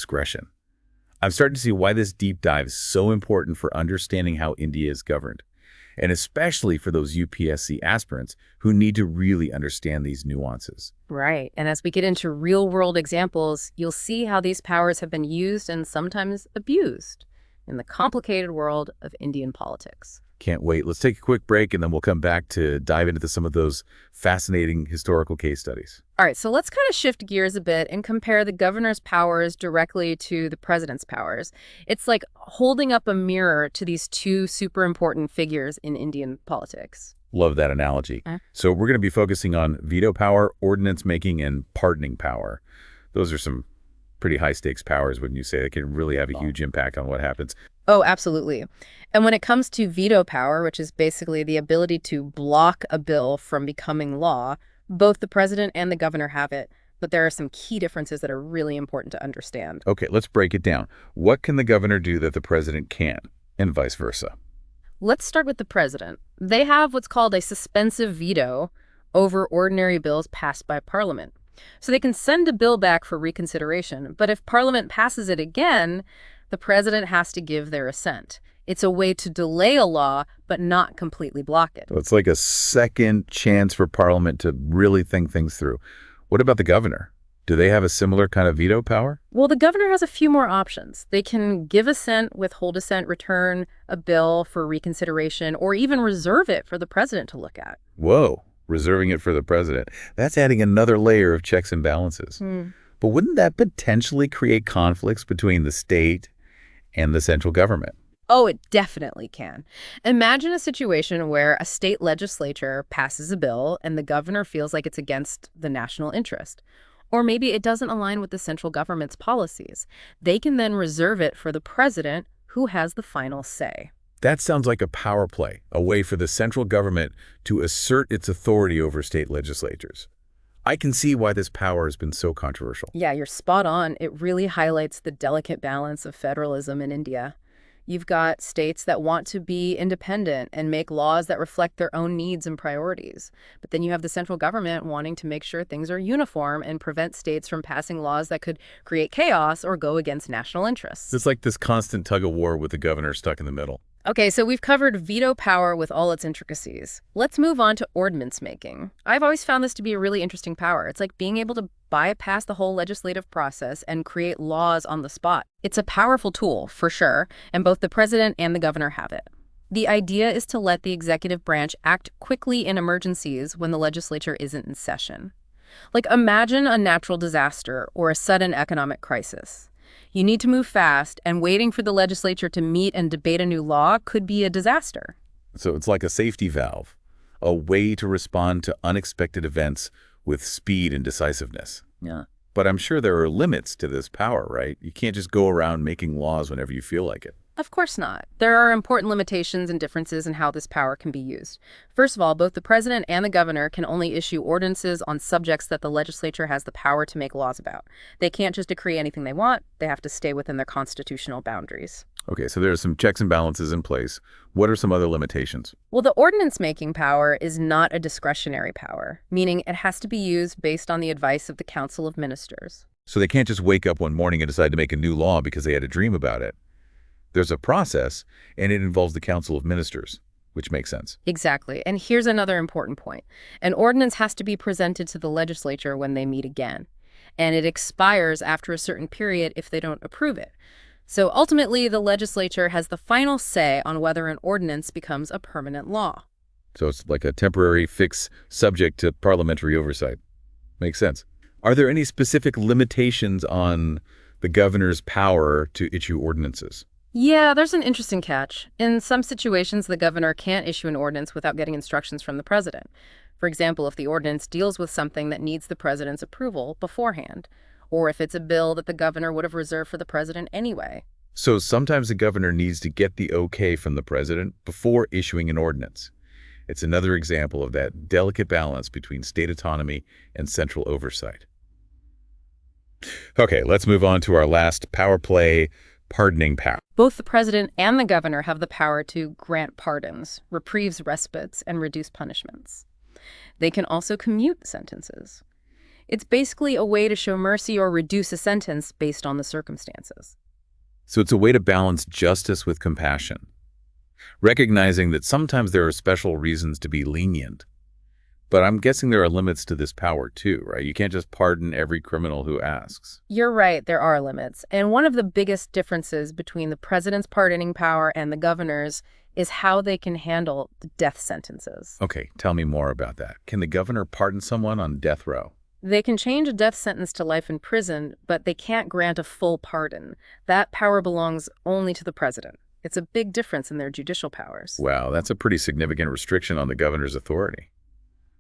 discretion. I'm starting to see why this deep dive is so important for understanding how India is governed, and especially for those UPSC aspirants who need to really understand these nuances. Right. And as we get into real-world examples, you'll see how these powers have been used and sometimes abused in the complicated world of Indian politics. Can't wait. Let's take a quick break, and then we'll come back to dive into some of those fascinating historical case studies. All right, so let's kind of shift gears a bit and compare the governor's powers directly to the president's powers. It's like holding up a mirror to these two super important figures in Indian politics. Love that analogy. So we're going to be focusing on veto power, ordinance making, and pardoning power. Those are some pretty high-stakes powers, wouldn't you say? They can really have a huge impact on what happens. Oh, absolutely. And when it comes to veto power, which is basically the ability to block a bill from becoming law, both the president and the governor have it, but there are some key differences that are really important to understand. Okay, let's break it down. What can the governor do that the president can't, and vice versa? Let's start with the president. They have what's called a suspensive veto over ordinary bills passed by Parliament. So they can send a bill back for reconsideration, but if Parliament passes it again, the president has to give their assent. It's a way to delay a law, but not completely block it. So it's like a second chance for Parliament to really think things through. What about the governor? Do they have a similar kind of veto power? Well, the governor has a few more options. They can give assent, withhold assent, return a bill for reconsideration, or even reserve it for the president to look at. Whoa, reserving it for the president. That's adding another layer of checks and balances. But wouldn't that potentially create conflicts between the state and the central government? Oh, it definitely can. Imagine a situation where a state legislature passes a bill and the governor feels like it's against the national interest. Or maybe it doesn't align with the central government's policies. They can then reserve it for the president, who has the final say. That sounds like a power play, a way for the central government to assert its authority over state legislatures. I can see why this power has been so controversial. Yeah, you're spot on. It really highlights the delicate balance of federalism in India. You've got states that want to be independent and make laws that reflect their own needs and priorities. But then you have the central government wanting to make sure things are uniform and prevent states from passing laws that could create chaos or go against national interests. It's like this constant tug of war with the governor stuck in the middle. Okay, so we've covered veto power with all its intricacies. Let's move on to ordinance making. I've always found this to be a really interesting power. It's like being able to bypass the whole legislative process and create laws on the spot. It's a powerful tool, for sure, and both the president and the governor have it. The idea is to let the executive branch act quickly in emergencies when the legislature isn't in session. Like, imagine a natural disaster or a sudden economic crisis. You need to move fast, and waiting for the legislature to meet and debate a new law could be a disaster. So it's like a safety valve, a way to respond to unexpected events with speed and decisiveness. Yeah. But I'm sure there are limits to this power, right? You can't just go around making laws whenever you feel like it. Of course not. There are important limitations and differences in how this power can be used. First of all, both the president and the governor can only issue ordinances on subjects that the legislature has the power to make laws about. They can't just decree anything they want. They have to stay within their constitutional boundaries. Okay, so there are some checks and balances in place. What are some other limitations? Well, the ordinance-making power is not a discretionary power, meaning it has to be used based on the advice of the Council of Ministers. So they can't just wake up one morning and decide to make a new law because they had a dream about it. There's a process, and it involves the Council of Ministers, which makes sense. Exactly. And here's another important point. An ordinance has to be presented to the legislature when they meet again, and it expires after a certain period if they don't approve it. So ultimately, the legislature has the final say on whether an ordinance becomes a permanent law. So it's like a temporary fix subject to parliamentary oversight. Makes sense. Are there any specific limitations on the governor's power to issue ordinances? Yeah, there's an interesting catch. In some situations, the governor can't issue an ordinance without getting instructions from the president. For example, if the ordinance deals with something that needs the president's approval beforehand, or if it's a bill that the governor would have reserved for the president anyway. So sometimes the governor needs to get the okay from the president before issuing an ordinance. It's another example of that delicate balance between state autonomy and central oversight. Okay, let's move on to our last power play, pardoning power. Both the president and the governor have the power to grant pardons, reprieves, respites, and reduce punishments. They can also commute sentences. It's basically a way to show mercy or reduce a sentence based on the circumstances. So it's a way to balance justice with compassion, recognizing that sometimes there are special reasons to be lenient. But I'm guessing there are limits to this power too, right? You can't just pardon every criminal who asks. You're right, there are limits. And one of the biggest differences between the president's pardoning power and the governor's is how they can handle the death sentences. Okay, tell me more about that. Can the governor pardon someone on death row? They can change a death sentence to life in prison, but they can't grant a full pardon. That power belongs only to the president. It's a big difference in their judicial powers. Wow, that's a pretty significant restriction on the governor's authority.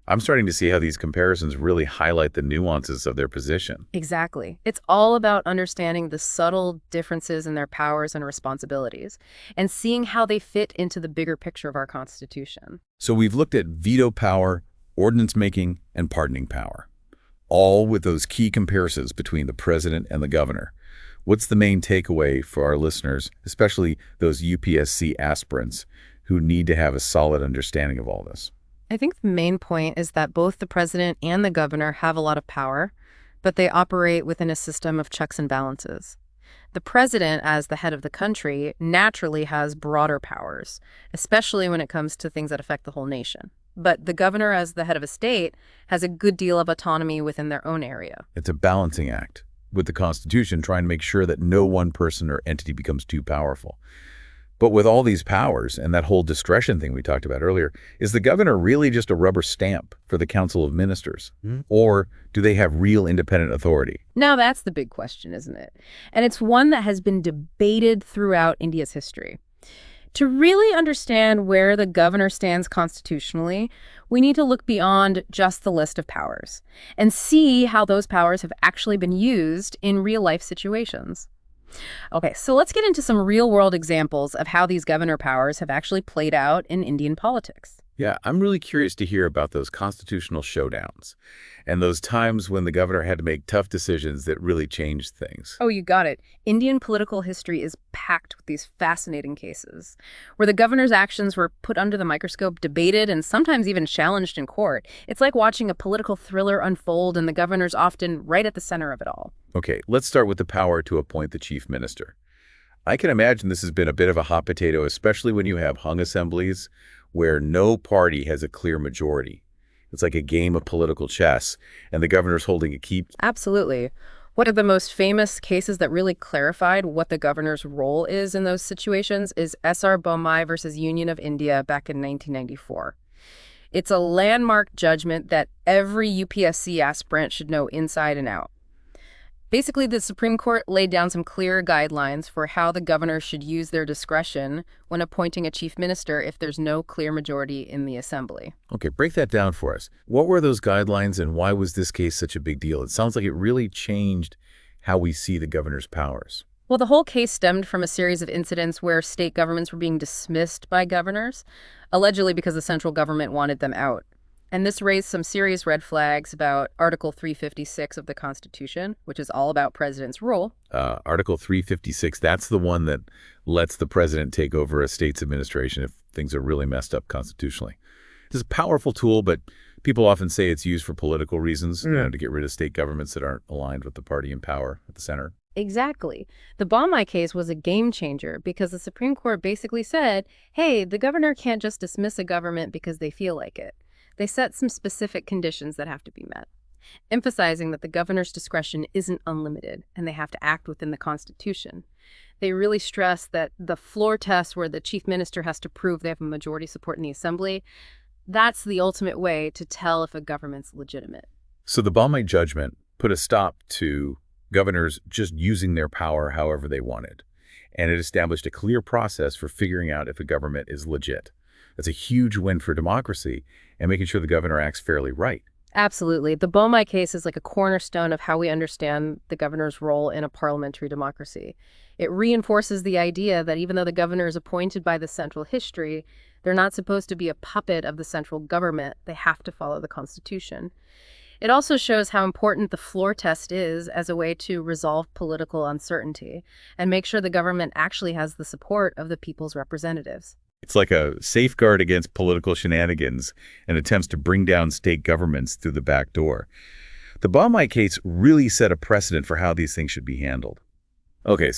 I'm starting to see how these comparisons really highlight the nuances of their position. Exactly. It's all about understanding the subtle differences in their powers and responsibilities and seeing how they fit into the bigger picture of our Constitution. So we've looked at veto power, ordinance making, and pardoning power, all with those key comparisons between the president and the governor. What's the main takeaway for our listeners, especially those UPSC aspirants who need to have a solid understanding of all this? I think the main point is that both the president and the governor have a lot of power, but they operate within a system of checks and balances. The president, as the head of the country, naturally has broader powers, especially when it comes to things that affect the whole nation. But the governor, as the head of a state, has a good deal of autonomy within their own area. It's a balancing act, with the Constitution trying to make sure that no one person or entity becomes too powerful. But with all these powers and that whole discretion thing we talked about earlier, is the governor really just a rubber stamp for the Council of Ministers? Or do they have real independent authority? Now that's the big question, isn't it? And it's one that has been debated throughout India's history. To really understand where the governor stands constitutionally, we need to look beyond just the list of powers and see how those powers have actually been used in real-life situations. Okay, so let's get into some real-world examples of how these governor powers have actually played out in Indian politics. Yeah, I'm really curious to hear about those constitutional showdowns and those times when the governor had to make tough decisions that really changed things. Oh, you got it. Indian political history is packed with these fascinating cases where the governor's actions were put under the microscope, debated, and sometimes even challenged in court. It's like watching a political thriller unfold, and the governor's often right at the center of it all. Okay, let's start with the power to appoint the chief minister. I can imagine this has been a bit of a hot potato, especially when you have hung assemblies where no party has a clear majority. It's like a game of political chess, and the governor's holding a key. Absolutely. One of the most famous cases that really clarified what the governor's role is in those situations is S.R. Bommai versus Union of India back in 1994. It's a landmark judgment that every UPSC aspirant should know inside and out. Basically, the Supreme Court laid down some clear guidelines for how the governor should use their discretion when appointing a chief minister if there's no clear majority in the assembly. Okay, break that down for us. What were those guidelines and why was this case such a big deal? It sounds like it really changed how we see the governor's powers. Well, the whole case stemmed from a series of incidents where state governments were being dismissed by governors, allegedly because the central government wanted them out. And this raised some serious red flags about Article 356 of the Constitution, which is all about president's rule. Article 356, that's the one that lets the president take over a state's administration if things are really messed up constitutionally. It's a powerful tool, but people often say it's used for political reasons, to get rid of state governments that aren't aligned with the party in power at the center. Exactly. The Bommai case was a game changer because the Supreme Court basically said, hey, the governor can't just dismiss a government because they feel like it. They set some specific conditions that have to be met, emphasizing that the governor's discretion isn't unlimited and they have to act within the Constitution. They really stress that the floor test where the chief minister has to prove they have a majority support in the assembly, that's the ultimate way to tell if a government's legitimate. So the Bommai judgment put a stop to governors just using their power however they wanted, and it established a clear process for figuring out if a government is legit. That's a huge win for democracy and making sure the governor acts fairly right. Absolutely. The Bommai case is like a cornerstone of how we understand the governor's role in a parliamentary democracy. It reinforces the idea that even though the governor is appointed by the central history, they're not supposed to be a puppet of the central government. They have to follow the Constitution. It also shows how important the floor test is as a way to resolve political uncertainty and make sure the government actually has the support of the people's representatives. It's like a safeguard against political shenanigans and attempts to bring down state governments through the back door. The Baumite case really set a precedent for how these things should be handled. Okay,